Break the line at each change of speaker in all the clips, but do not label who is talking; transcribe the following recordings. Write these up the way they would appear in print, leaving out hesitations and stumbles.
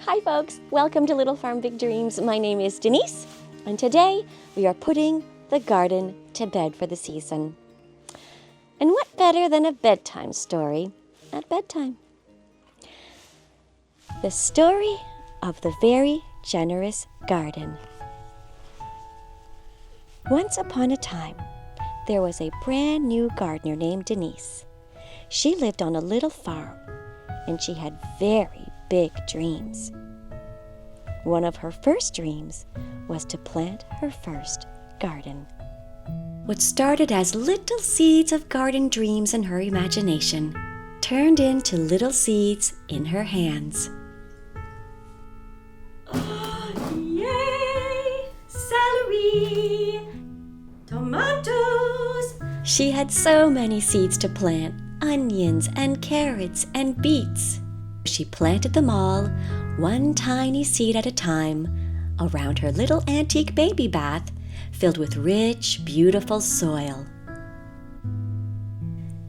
Hi folks, welcome to Little Farm Big Dreams. My name is Denise, and today we are putting the garden to bed for the season. And what better than a bedtime story at bedtime? The story of the very generous garden. Once upon a time, there was a brand new gardener named Denise. She lived on a little farm, and she had very big dreams. One of her first dreams was to plant her first garden. What started as little seeds of garden dreams in her imagination turned into little seeds in her hands.
Oh, yay! Celery! Tomatoes!
She had so many seeds to plant, onions and carrots and beets. She planted them all, one tiny seed at a time, around her little antique baby bath filled with rich, beautiful soil.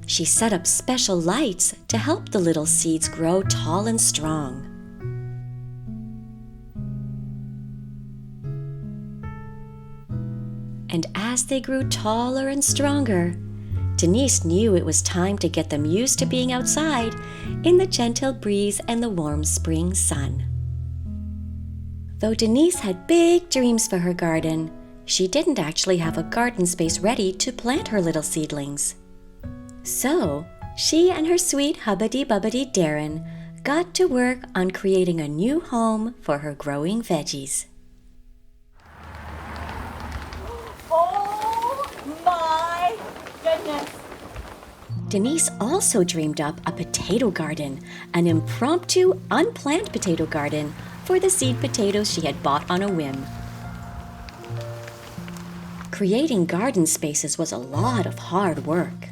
She set up special lights to help the little seeds grow tall and strong. And as they grew taller and stronger, Denise knew it was time to get them used to being outside in the gentle breeze and the warm spring sun. Though Denise had big dreams for her garden, she didn't actually have a garden space ready to plant her little seedlings. So, she and her sweet hubbity-bubbity Darren got to work on creating a new home for her growing veggies.
Oh my goodness!
Denise also dreamed up a potato garden, an impromptu, unplanned potato garden for the seed potatoes she had bought on a whim. Creating garden spaces was a lot of hard work.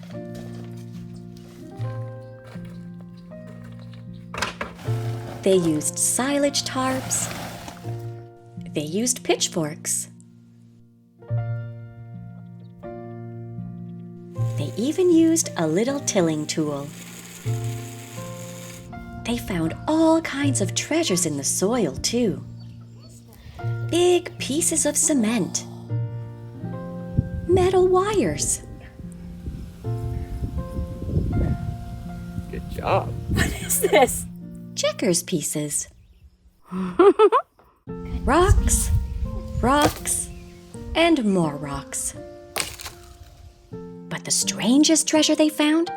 They used silage tarps. They used pitchforks. They even used a little tilling tool. They found all kinds of treasures in the soil, too. Big pieces of cement, metal wires.
Good job.
What is this?
Checkers pieces. Rocks, rocks, and more rocks. But the strangest treasure they found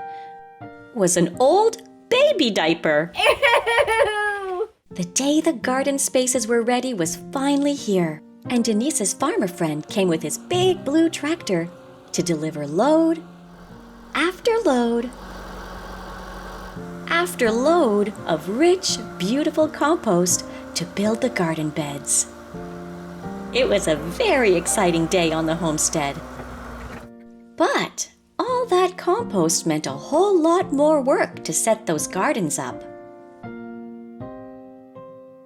was an old baby diaper.
Ew!
The day the garden spaces were ready was finally here, and Denise's farmer friend came with his big blue tractor to deliver load after load after load of rich, beautiful compost to build the garden beds. It was a very exciting day on the homestead. But all that compost meant a whole lot more work to set those gardens up.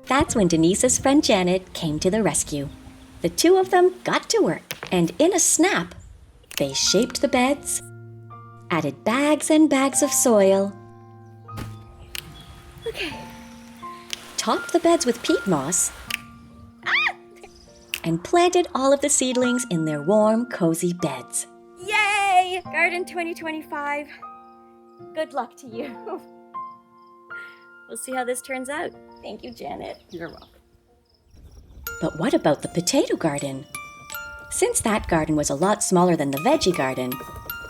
That's when Denise's friend Janet came to the rescue. The two of them got to work, and in a snap, they shaped the beds, added bags and bags of soil, topped the beds with peat moss, and planted all of the seedlings in their warm, cozy beds.
Yay! Garden 2025. Good luck to you. We'll see how this turns out. Thank you, Janet.
You're welcome.
But what about the potato garden? Since that garden was a lot smaller than the veggie garden,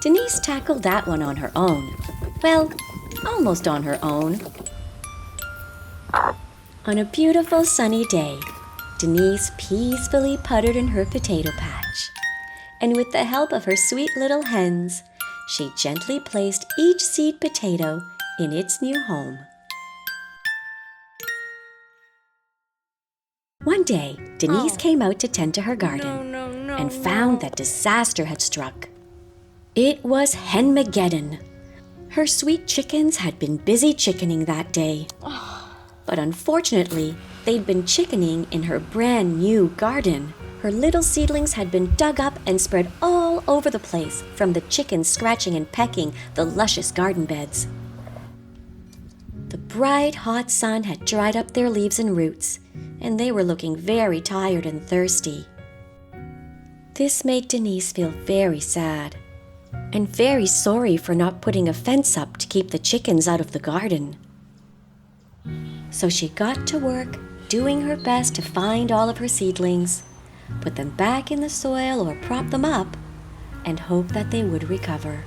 Denise tackled that one on her own. Well, almost on her own. On a beautiful sunny day, Denise peacefully puttered in her potato patch. And with the help of her sweet little hens, she gently placed each seed potato in its new home. One day, Denise came out to tend to her garden and found that disaster had struck. It was Henmageddon. Her sweet chickens had been busy chickening that day. But unfortunately, they'd been chickening in her brand new garden. Her little seedlings had been dug up and spread all over the place from the chickens scratching and pecking the luscious garden beds. The bright, hot sun had dried up their leaves and roots, and they were looking very tired and thirsty. This made Denise feel very sad and very sorry for not putting a fence up to keep the chickens out of the garden. So she got to work doing her best to find all of her seedlings, put them back in the soil or prop them up, and hope that they would recover.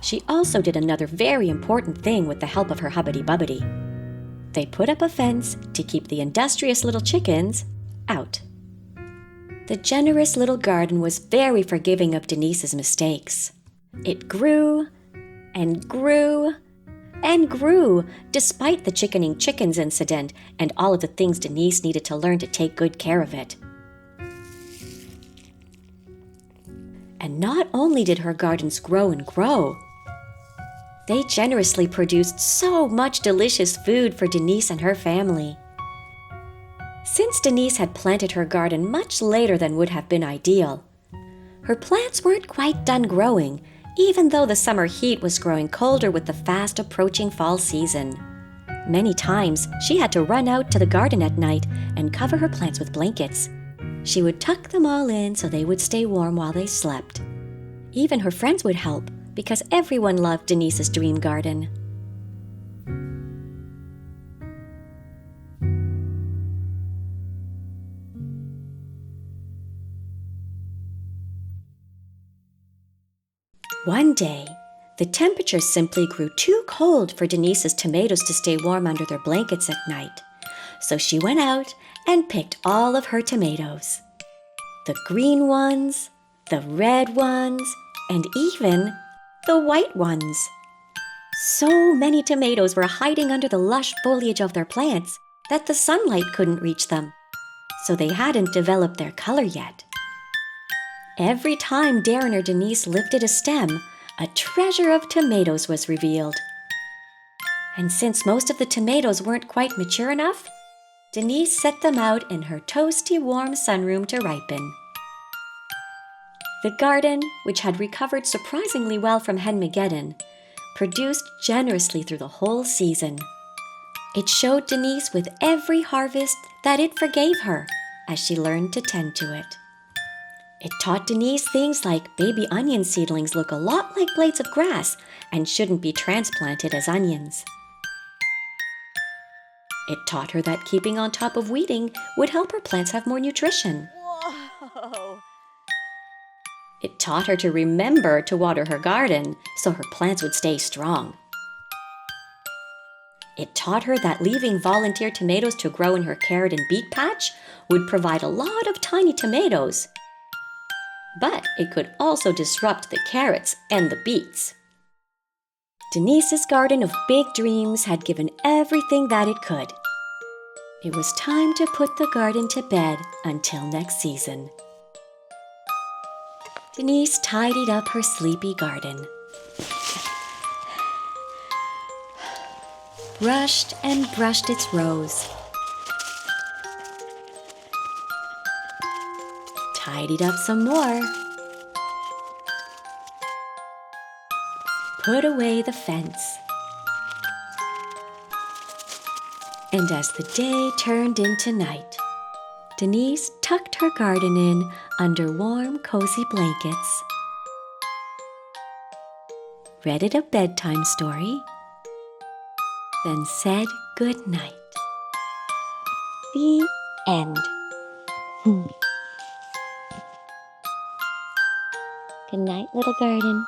She also did another very important thing with the help of her hubbity-bubbity. They put up a fence to keep the industrious little chickens out. The generous little garden was very forgiving of Denise's mistakes. It grew and grew and grew despite the chickening chickens incident and all of the things Denise needed to learn to take good care of it. And not only did her gardens grow and grow, they generously produced so much delicious food for Denise and her family. Since Denise had planted her garden much later than would have been ideal, her plants weren't quite done growing, even though the summer heat was growing colder with the fast approaching fall season. Many times, she had to run out to the garden at night and cover her plants with blankets. She would tuck them all in so they would stay warm while they slept. Even her friends would help, because everyone loved Denise's dream garden. One day, the temperature simply grew too cold for Denise's tomatoes to stay warm under their blankets at night, so she went out and picked all of her tomatoes. The green ones, the red ones, and even the white ones. So many tomatoes were hiding under the lush foliage of their plants that the sunlight couldn't reach them, so they hadn't developed their color yet. Every time Darren or Denise lifted a stem, a treasure of tomatoes was revealed. And since most of the tomatoes weren't quite mature enough, Denise set them out in her toasty warm sunroom to ripen. The garden, which had recovered surprisingly well from Henmageddon, produced generously through the whole season. It showed Denise with every harvest that it forgave her as she learned to tend to it. It taught Denise things like baby onion seedlings look a lot like blades of grass and shouldn't be transplanted as onions. It taught her that keeping on top of weeding would help her plants have more nutrition.
Whoa!
It taught her to remember to water her garden so her plants would stay strong. It taught her that leaving volunteer tomatoes to grow in her carrot and beet patch would provide a lot of tiny tomatoes. But it could also disrupt the carrots and the beets. Denise's garden of big dreams had given everything that it could. It was time to put the garden to bed until next season. Denise tidied up her sleepy garden, brushed and brushed its rows, tidied up some more, put away the fence. And as the day turned into night, Denise tucked her garden in under warm, cozy blankets, read it a bedtime story, then said good night. The end. Good night, little garden.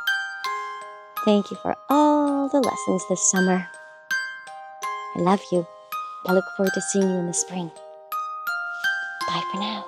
Thank you for all the lessons this summer. I love you. I look forward to seeing you in the spring. Bye for now.